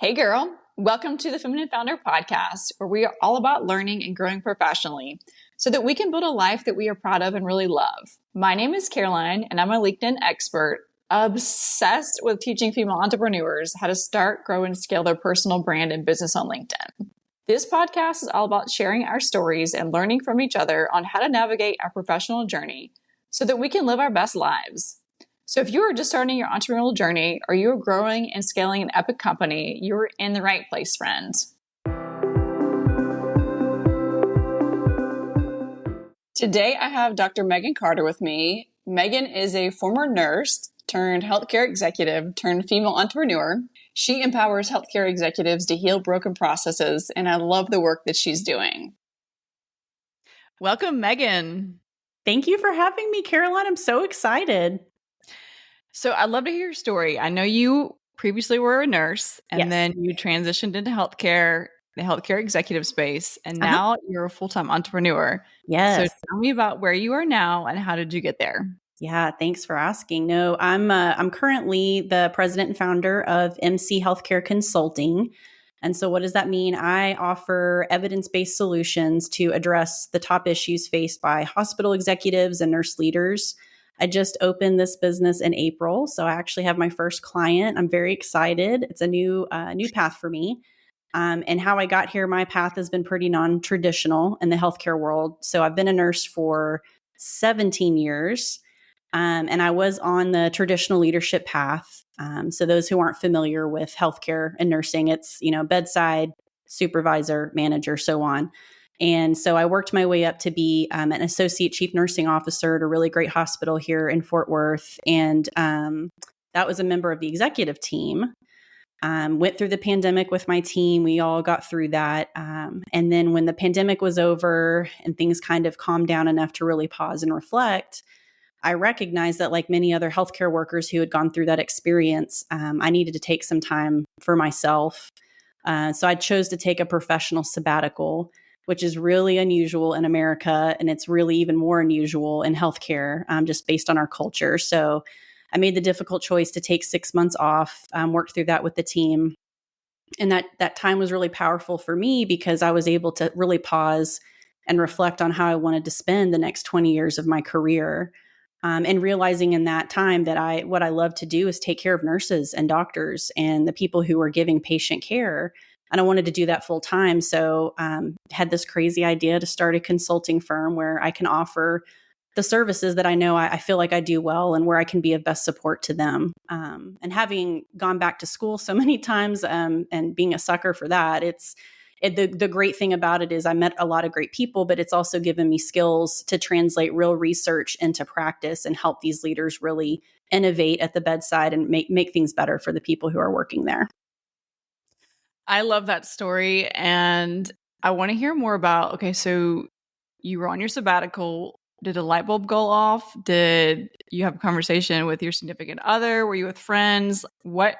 Hey girl, welcome to the Feminine Founder Podcast, where we are all about learning and growing professionally so that we can build a life that we are proud of and really love. My name is Caroline, and I'm a LinkedIn expert, obsessed with teaching female entrepreneurs how to start, grow, and scale their personal brand and business on LinkedIn. This podcast is all about sharing our stories and learning from each other on how to navigate our professional journey so that we can live our best lives. So if you are just starting your entrepreneurial journey or you're growing and scaling an epic company, you're in the right place, friends. Today, I have Dr. Megan Carter with me. Megan is a former nurse turned healthcare executive turned female entrepreneur. She empowers healthcare executives to heal broken processes, and I love the work that she's doing. Welcome, Megan. Thank you for having me, Caroline. I'm so excited. So I'd love to hear your story. I know you previously were a nurse and then you transitioned into healthcare, the healthcare executive space, and now you're a full-time entrepreneur. Yes. So tell me about where you are now and how did you get there? Yeah, thanks for asking. No, I'm currently the president and founder of MC Heath Care Consulting. And so what does that mean? I offer evidence-based solutions to address the top issues faced by hospital executives and nurse leaders. I just opened this business in April, so I actually have my first client. I'm very excited. It's a new path for me. And how I got here, my path has been pretty non-traditional in the healthcare world. So I've been a nurse for 17 years, and I was on the traditional leadership path. So those who aren't familiar with healthcare and nursing, it's bedside, supervisor, manager, so on. And so I worked my way up to be an associate chief nursing officer at a really great hospital here in Fort Worth. And that was a member of the executive team. Went through the pandemic with my team. We all got through that. And then when the pandemic was over and things kind of calmed down enough to really pause and reflect, I recognized that like many other healthcare workers who had gone through that experience, I needed to take some time for myself. So I chose to take a professional sabbatical, which is really unusual in America. And it's really even more unusual in healthcare, just based on our culture. So I made the difficult choice to take 6 months off, work through that with the team. And that time was really powerful for me because I was able to really pause and reflect on how I wanted to spend the next 20 years of my career. And realizing in that time that what I love to do is take care of nurses and doctors and the people who are giving patient care. And I wanted to do that full time. So had this crazy idea to start a consulting firm where I can offer the services that I know I feel like I do well and where I can be of best support to them. And having gone back to school so many times and being a sucker for that, the great thing about it is I met a lot of great people, but it's also given me skills to translate real research into practice and help these leaders really innovate at the bedside and make things better for the people who are working there. I love that story. And I want to hear more about, okay, so you were on your sabbatical. Did a light bulb go off? Did you have a conversation with your significant other? Were you with friends? What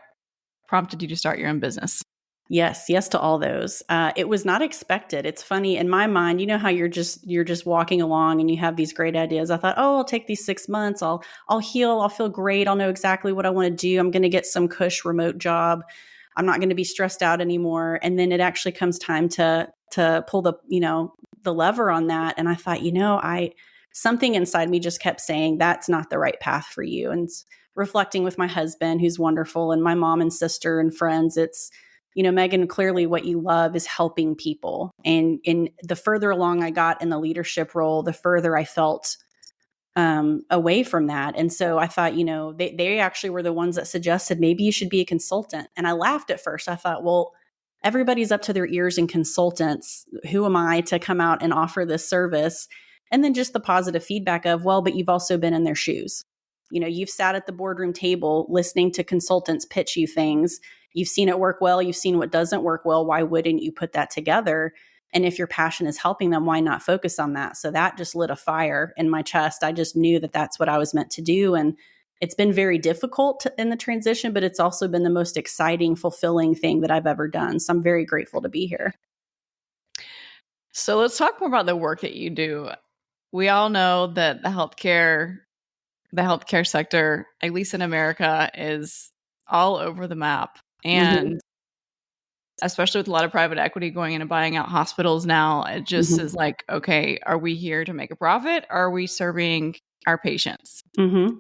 prompted you to start your own business? Yes to all those. It was not expected. It's funny in my mind, you know how you're just walking along and you have these great ideas. I thought, I'll take these 6 months. I'll heal. I'll feel great. I'll know exactly what I want to do. I'm going to get some cush remote job. I'm not going to be stressed out anymore. And then it actually comes time to pull the lever on that. And I thought, something inside me just kept saying, that's not the right path for you. And reflecting with my husband, who's wonderful, and my mom and sister and friends, it's, Megan, clearly what you love is helping people. And the further along I got in the leadership role, the further I felt away from that. And so I thought, they actually were the ones that suggested maybe you should be a consultant. And I laughed at first. I thought, well, everybody's up to their ears in consultants. Who am I to come out and offer this service? And then just the positive feedback of, well, but you've also been in their shoes. You've sat at the boardroom table listening to consultants pitch you things. You've seen it work well. You've seen what doesn't work well. Why wouldn't you put that together? And if your passion is helping them, why not focus on that? So that just lit a fire in my chest. I just knew that that's what I was meant to do. And it's been very difficult in the transition, but it's also been the most exciting, fulfilling thing that I've ever done. So I'm very grateful to be here. So let's talk more about the work that you do. We all know that the healthcare sector, at least in America, is all over the map. And especially with a lot of private equity going in and buying out hospitals now, it just Mm-hmm. is like, okay, are we here to make a profit? Or are we serving our patients? Mm-hmm.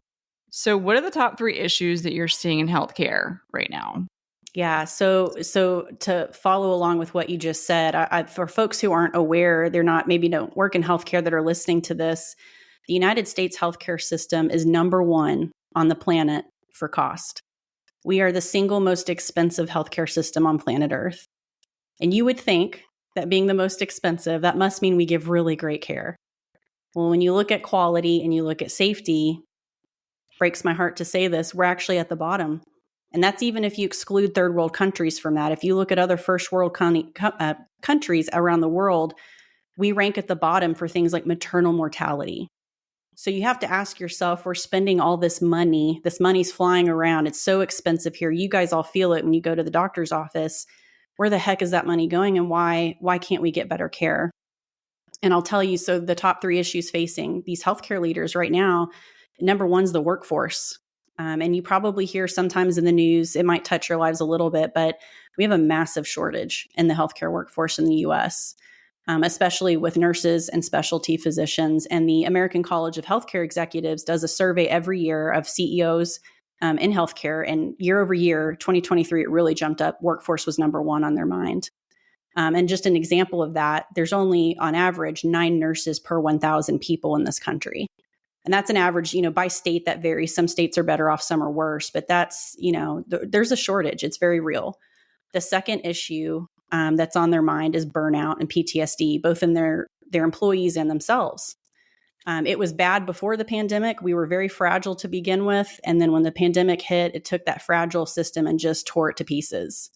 So what are the top 3 issues that you're seeing in healthcare right now? Yeah. So to follow along with what you just said, for folks who aren't aware, they're not, maybe don't work in healthcare that are listening to this, the United States healthcare system is number 1 on the planet for cost. We are the single most expensive healthcare system on planet Earth. And you would think that being the most expensive, that must mean we give really great care. Well, when you look at quality and you look at safety, breaks my heart to say this, we're actually at the bottom. And that's even if you exclude third world countries from that. If you look at other first world countries around the world, we rank at the bottom for things like maternal mortality. So you have to ask yourself, we're spending all this money's flying around. It's so expensive here. You guys all feel it when you go to the doctor's office. Where the heck is that money going, and why can't we get better care? And I'll tell you, so the top 3 issues facing these healthcare leaders right now, number 1 is the workforce. And you probably hear sometimes in the news, it might touch your lives a little bit, but we have a massive shortage in the healthcare workforce in the US, especially with nurses and specialty physicians. And the American College of Healthcare Executives does a survey every year of CEOs in healthcare. And year over year, 2023, it really jumped up. Workforce was number 1 on their mind. And just an example of that, there's only on average 9 nurses per 1,000 people in this country. And that's an average, by state that varies. Some states are better off, some are worse, but that's, there's a shortage. It's very real. The second issue that's on their mind is burnout and PTSD, both in their employees and themselves. It was bad before the pandemic. We were very fragile to begin with. And then when the pandemic hit, it took that fragile system and just tore it to pieces.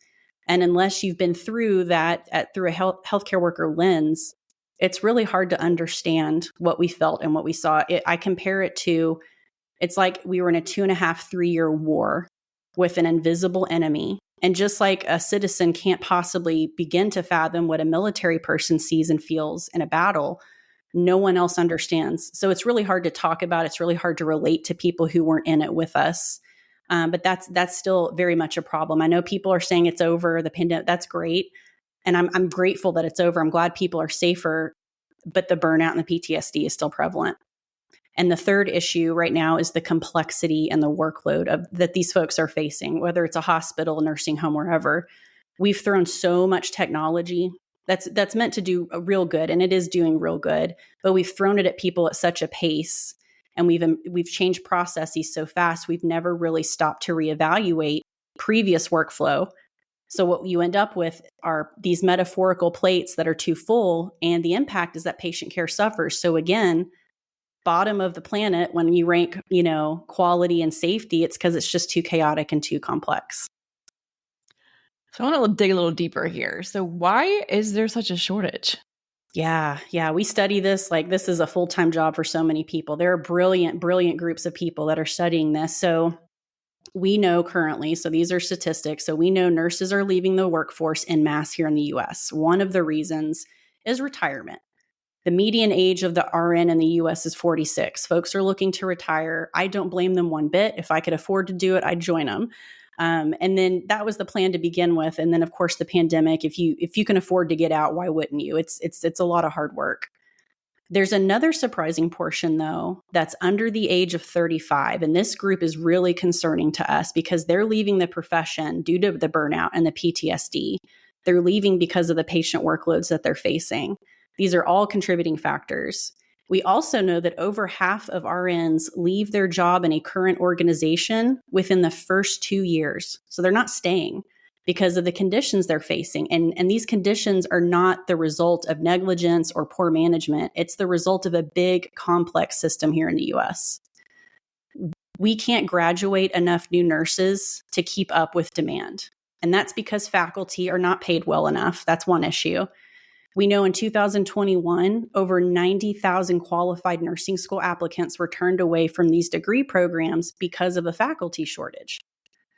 And unless you've been through that through a healthcare worker lens, it's really hard to understand what we felt and what we saw. I compare it to, it's like we were in a 2.5, 3-year war with an invisible enemy. And just like a citizen can't possibly begin to fathom what a military person sees and feels in a battle, no one else understands. So it's really hard to talk about. It's really hard to relate to people who weren't in it with us. But that's still very much a problem. I know people are saying it's over, the pandemic. That's great. And I'm grateful that it's over. I'm glad people are safer, but the burnout and the PTSD is still prevalent. And the third issue right now is the complexity and the workload that these folks are facing, whether it's a hospital, nursing home, wherever. We've thrown so much technology that's meant to do a real good, and it is doing real good, but we've thrown it at people at such a pace, and we've changed processes so fast, we've never really stopped to reevaluate previous workflow. So what you end up with are these metaphorical plates that are too full, and the impact is that patient care suffers. So again, bottom of the planet when you rank, quality and safety, it's because it's just too chaotic and too complex. So I want to dig a little deeper here. So why is there such a shortage? Yeah. We study this. Like, this is a full-time job for so many people. There are brilliant groups of people that are studying this. So we know currently, so these are statistics. So we know nurses are leaving the workforce en masse here in the US. One of the reasons is retirement. The median age of the RN in the US is 46. Folks are looking to retire. I don't blame them one bit. If I could afford to do it, I'd join them. And then that was the plan to begin with. And then, of course, the pandemic. If you can afford to get out, why wouldn't you? It's a lot of hard work. There's another surprising portion, though, that's under the age of 35. And this group is really concerning to us because they're leaving the profession due to the burnout and the PTSD. They're leaving because of the patient workloads that they're facing. These are all contributing factors. We also know that over half of RNs leave their job in a current organization within the first 2 years. So they're not staying because of the conditions they're facing. And these conditions are not the result of negligence or poor management. It's the result of a big, complex system here in the US. We can't graduate enough new nurses to keep up with demand. And that's because faculty are not paid well enough. That's one issue. We know in 2021, over 90,000 qualified nursing school applicants were turned away from these degree programs because of a faculty shortage.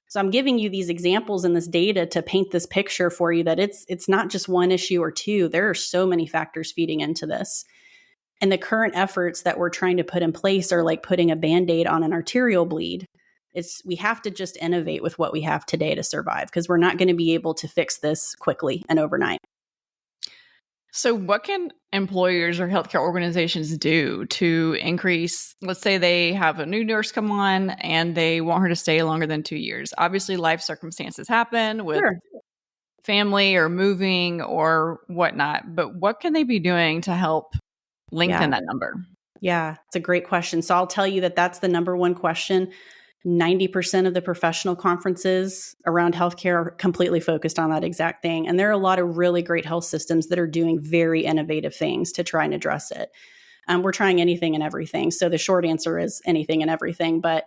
So I'm giving you these examples and this data to paint this picture for you that it's not just one issue or two. There are so many factors feeding into this. And the current efforts that we're trying to put in place are like putting a Band-Aid on an arterial bleed. We have to just innovate with what we have today to survive, because we're not going to be able to fix this quickly and overnight. So what can employers or healthcare organizations do to increase, let's say they have a new nurse come on and they want her to stay longer than 2 years. Obviously, life circumstances happen with family or moving or whatnot, but what can they be doing to help lengthen that number? Yeah, it's a great question. So I'll tell you that that's the number one question. 90% of the professional conferences around healthcare are completely focused on that exact thing. And there are a lot of really great health systems that are doing very innovative things to try and address it. We're trying anything and everything. So the short answer is anything and everything, but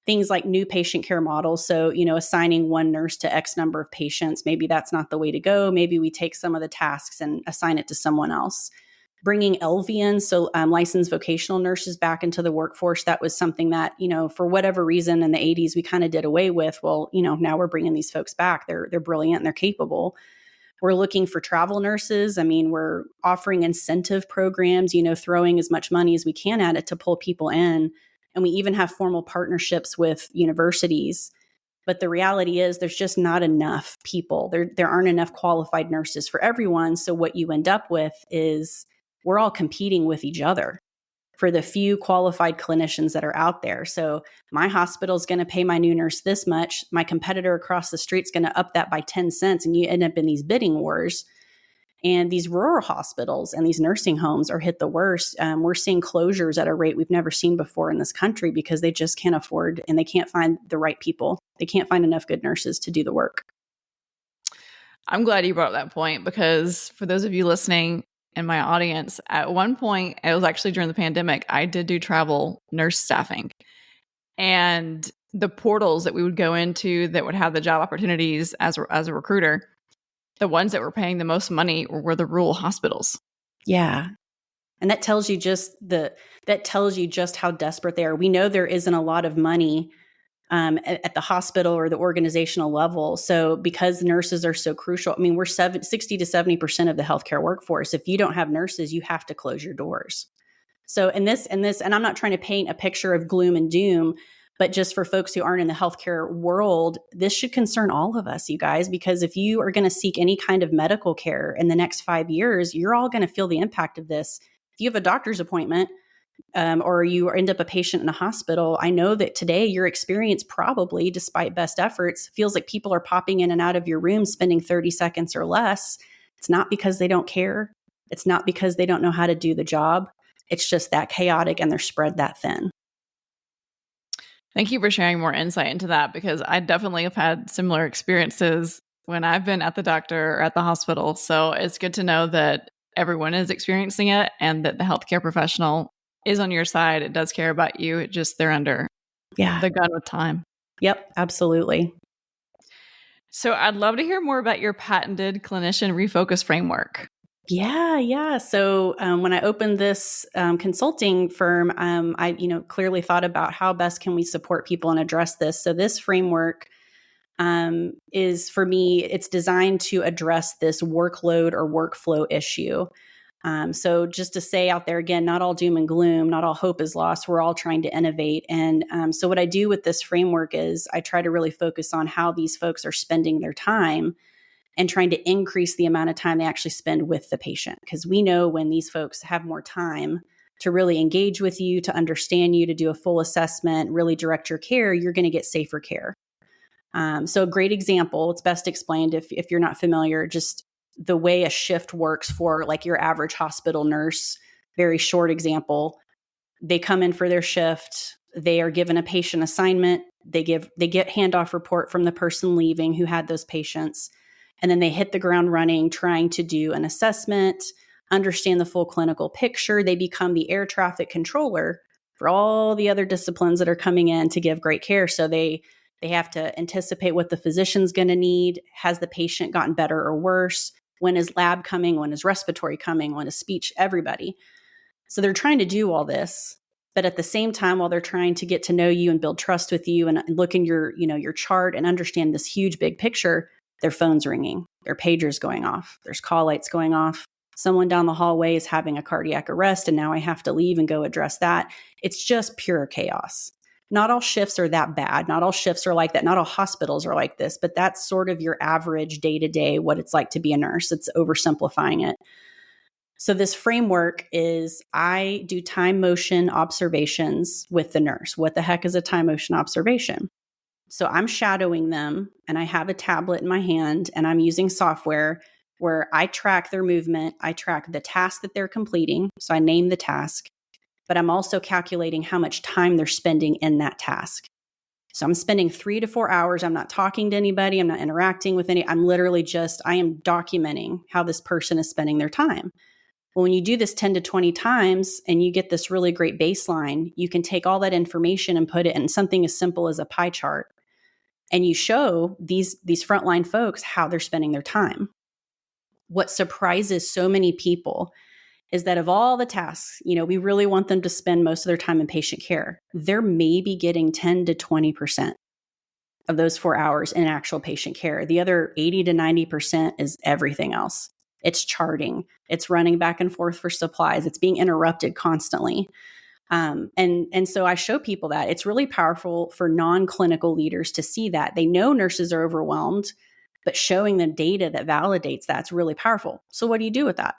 things like new patient care models. So, assigning one nurse to X number of patients, maybe that's not the way to go. Maybe we take some of the tasks and assign it to someone else. Bringing LVNs, so licensed vocational nurses, back into the workforce. That was something that, for whatever reason in the 80s, we kind of did away with. Well, now we're bringing these folks back. They're brilliant and they're capable. We're looking for travel nurses. I mean, we're offering incentive programs, throwing as much money as we can at it to pull people in. And we even have formal partnerships with universities. But the reality is there's just not enough people. There aren't enough qualified nurses for everyone. So what you end up with is we're all competing with each other for the few qualified clinicians that are out there. So my hospital is going to pay my new nurse this much. My competitor across the street is going to up that by 10 cents. And you end up in these bidding wars. And these rural hospitals and these nursing homes are hit the worst. We're seeing closures at a rate we've never seen before in this country because they just can't afford and they can't find the right people. They can't find enough good nurses to do the work. I'm glad you brought up that point, because for those of you listening in my audience, at one point, it was actually during the pandemic, I did do travel nurse staffing. And the portals that we would go into that would have the job opportunities as a recruiter, the ones that were paying the most money were the rural hospitals. Yeah. And that tells you just how desperate they are. We know there isn't a lot of money at the hospital or the organizational level. So because nurses are so crucial, I mean, we're 60 to 70% of the healthcare workforce. If you don't have nurses, you have to close your doors. So and I'm not trying to paint a picture of gloom and doom, but just for folks who aren't in the healthcare world, this should concern all of us, you guys, because if you are going to seek any kind of medical care in the next 5 years, you're all going to feel the impact of this. If you have a doctor's appointment, or you end up a patient in a hospital, I know that today your experience probably, despite best efforts, feels like people are popping in and out of your room, spending 30 seconds or less. It's not because they don't care. It's not because they don't know how to do the job. It's just that chaotic and they're spread that thin. Thank you for sharing more insight into that, because I definitely have had similar experiences when I've been at the doctor or at the hospital. So it's good to know that everyone is experiencing it and that the healthcare professional is on your side. It does care about you. It just they're under the gun with time. Yep, absolutely. So I'd love to hear more about your patented clinician refocus framework. Yeah. So when I opened this consulting firm, I clearly thought about how best can we support people and address this. So this framework is, for me, it's designed to address this workload or workflow issue. So just to say out there again, not all doom and gloom, not all hope is lost. We're all trying to innovate. And so what I do with this framework is I try to really focus on how these folks are spending their time and trying to increase the amount of time they actually spend with the patient. Because we know when these folks have more time to really engage with you, to understand you, to do a full assessment, really direct your care, you're going to get safer care. So a great example, it's best explained if you're not familiar, just the way a shift works for like your average hospital nurse. Very short example. They come in for their shift. They are given a patient assignment. They get handoff report from the person leaving who had those patients. And then they hit the ground running, trying to do an assessment, understand the full clinical picture. They become the air traffic controller for all the other disciplines that are coming in to give great care. So they have to anticipate what the physician's going to need. Has the patient gotten better or worse? When is lab coming? When is respiratory coming? When is speech? Everybody. So they're trying to do all this, but at the same time, while they're trying to get to know you and build trust with you and look in your chart and understand this huge big picture, their phone's ringing, their pager's going off, there's call lights going off. Someone down the hallway is having a cardiac arrest, and now I have to leave and go address that. It's just pure chaos. Not all shifts are that bad. Not all shifts are like that. Not all hospitals are like this, but that's sort of your average day-to-day, what it's like to be a nurse. It's oversimplifying it. So this framework is I do time motion observations with the nurse. What the heck is a time motion observation? So I'm shadowing them and I have a tablet in my hand and I'm using software where I track their movement. I track the task that they're completing. So I name the task, but I'm also calculating how much time they're spending in that task. So I'm spending 3 to 4 hours. I'm not talking to anybody. I'm not interacting with I'm literally I am documenting how this person is spending their time. Well, when you do this 10 to 20 times and you get this really great baseline, you can take all that information and put it in something as simple as a pie chart. And you show these frontline folks how they're spending their time. What surprises so many people is that of all the tasks, we really want them to spend most of their time in patient care. They're maybe getting 10 to 20% of those 4 hours in actual patient care. The other 80 to 90% is everything else. It's charting. It's running back and forth for supplies. It's being interrupted constantly. And so I show people that it's really powerful for non-clinical leaders to see that. They know nurses are overwhelmed, but showing them data that validates that's really powerful. So what do you do with that?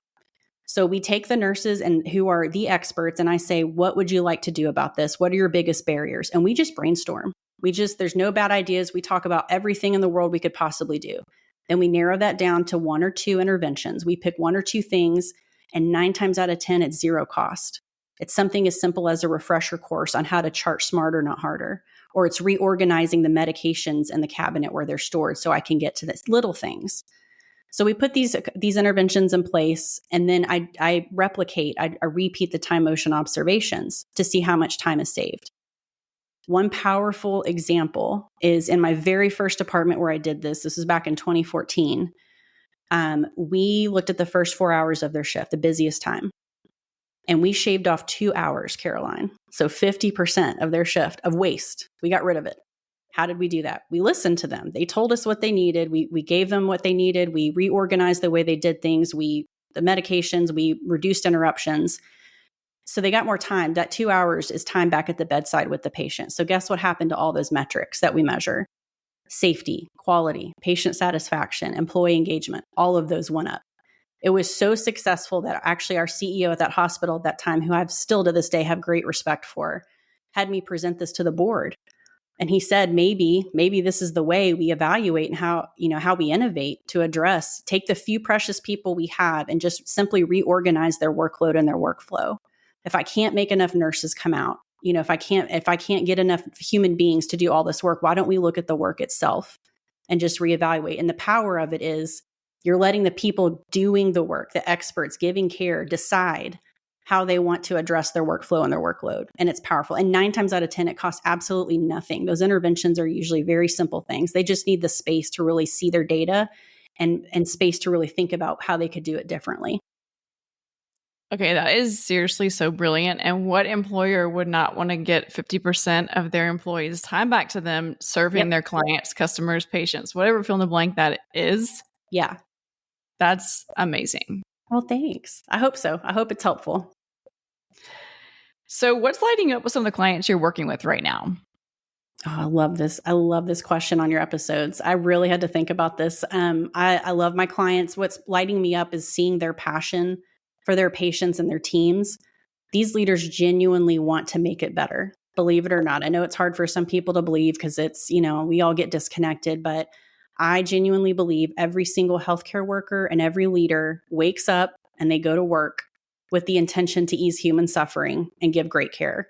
So we take the nurses and who are the experts and I say, what would you like to do about this? What are your biggest barriers? And we just brainstorm. There's no bad ideas. We talk about everything in the world we could possibly do. Then we narrow that down to 1 or 2 interventions. We pick 1 or 2 things and 9 times out of 10, it's zero cost. It's something as simple as a refresher course on how to chart smarter, not harder. Or it's reorganizing the medications in the cabinet where they're stored so I can get to this little things. So we put these interventions in place and then I repeat the time motion observations to see how much time is saved. One powerful example is in my very first department where I did this. This was back in 2014. We looked at the first 4 hours of their shift, the busiest time. And we shaved off 2 hours, Caroline. So 50% of their shift of waste. We got rid of it. How did we do that? We listened to them. They told us what they needed. We gave them what they needed. We reorganized the way they did things. The medications, we reduced interruptions. So they got more time. That 2 hours is time back at the bedside with the patient. So guess what happened to all those metrics that we measure? Safety, quality, patient satisfaction, employee engagement, all of those went up. It was so successful that actually our CEO at that hospital at that time, who I've still to this day have great respect for, had me present this to the board. And he said, maybe this is the way we evaluate and how we innovate to take the few precious people we have and just simply reorganize their workload and their workflow. If I can't make enough nurses come out, if I can't get enough human beings to do all this work, why don't we look at the work itself and just reevaluate? And the power of it is you're letting the people doing the work, the experts giving care, decide how they want to address their workflow and their workload. And it's powerful. And 9 times out of 10, it costs absolutely nothing. Those interventions are usually very simple things. They just need the space to really see their data and space to really think about how they could do it differently. Okay, that is seriously so brilliant. And what employer would not want to get 50% of their employees' time back to them serving their clients, customers, patients, whatever fill in the blank that is? Yeah. That's amazing. Well, thanks. I hope so. I hope it's helpful. So what's lighting up with some of the clients you're working with right now? Oh, I love this. I love this question on your episodes. I really had to think about this. I love my clients. What's lighting me up is seeing their passion for their patients and their teams. These leaders genuinely want to make it better, believe it or not. I know it's hard for some people to believe because it's, we all get disconnected, but I genuinely believe every single healthcare worker and every leader wakes up and they go to work with the intention to ease human suffering and give great care.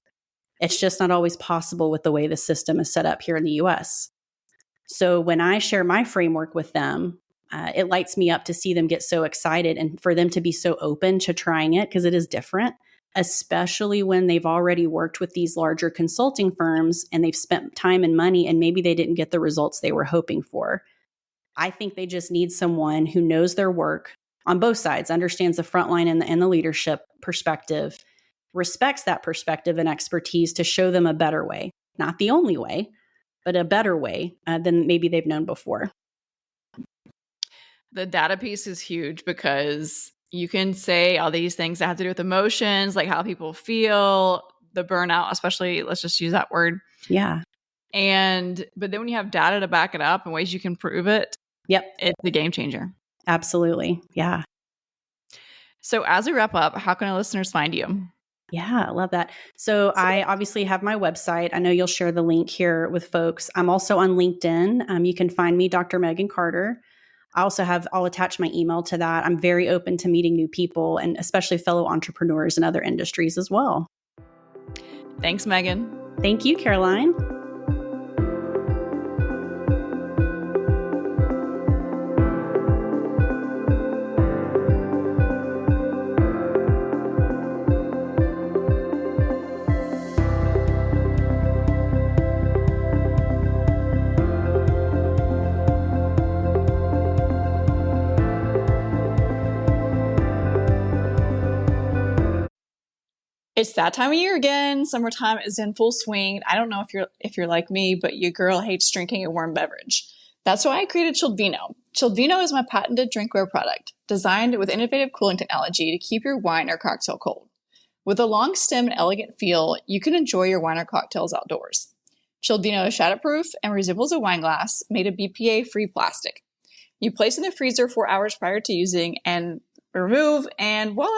It's just not always possible with the way the system is set up here in the US. So when I share my framework with them, it lights me up to see them get so excited and for them to be so open to trying it because it is different, especially when they've already worked with these larger consulting firms and they've spent time and money and maybe they didn't get the results they were hoping for. I think they just need someone who knows their work on both sides, understands the frontline and the leadership perspective, respects that perspective and expertise to show them a better way, not the only way, but a better way than maybe they've known before. The data piece is huge because you can say all these things that have to do with emotions, like how people feel, the burnout, especially, let's just use that word. Yeah. But then when you have data to back it up and ways you can prove it, Yep. it's a game changer. Absolutely. Yeah. So as we wrap up, how can our listeners find you? Yeah, I love that. So I obviously have my website. I know you'll share the link here with folks. I'm also on LinkedIn. You can find me, Dr. Megan Carter. I'll attach my email to that. I'm very open to meeting new people and especially fellow entrepreneurs in other industries as well. Thanks, Megan. Thank you, Caroline. It's that time of year again. Summertime is in full swing. I don't know if you're like me, but your girl hates drinking a warm beverage. That's why I created Chilled Vino. Chilled Vino is my patented drinkware product, designed with innovative cooling technology to keep your wine or cocktail cold. With a long stem and elegant feel, you can enjoy your wine or cocktails outdoors. Chilled Vino is shatterproof and resembles a wine glass made of BPA-free plastic. You place in the freezer 4 hours prior to using and remove, and voila,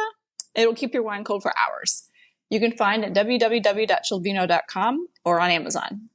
it'll keep your wine cold for hours. You can find at www.chilledvino.com or on Amazon.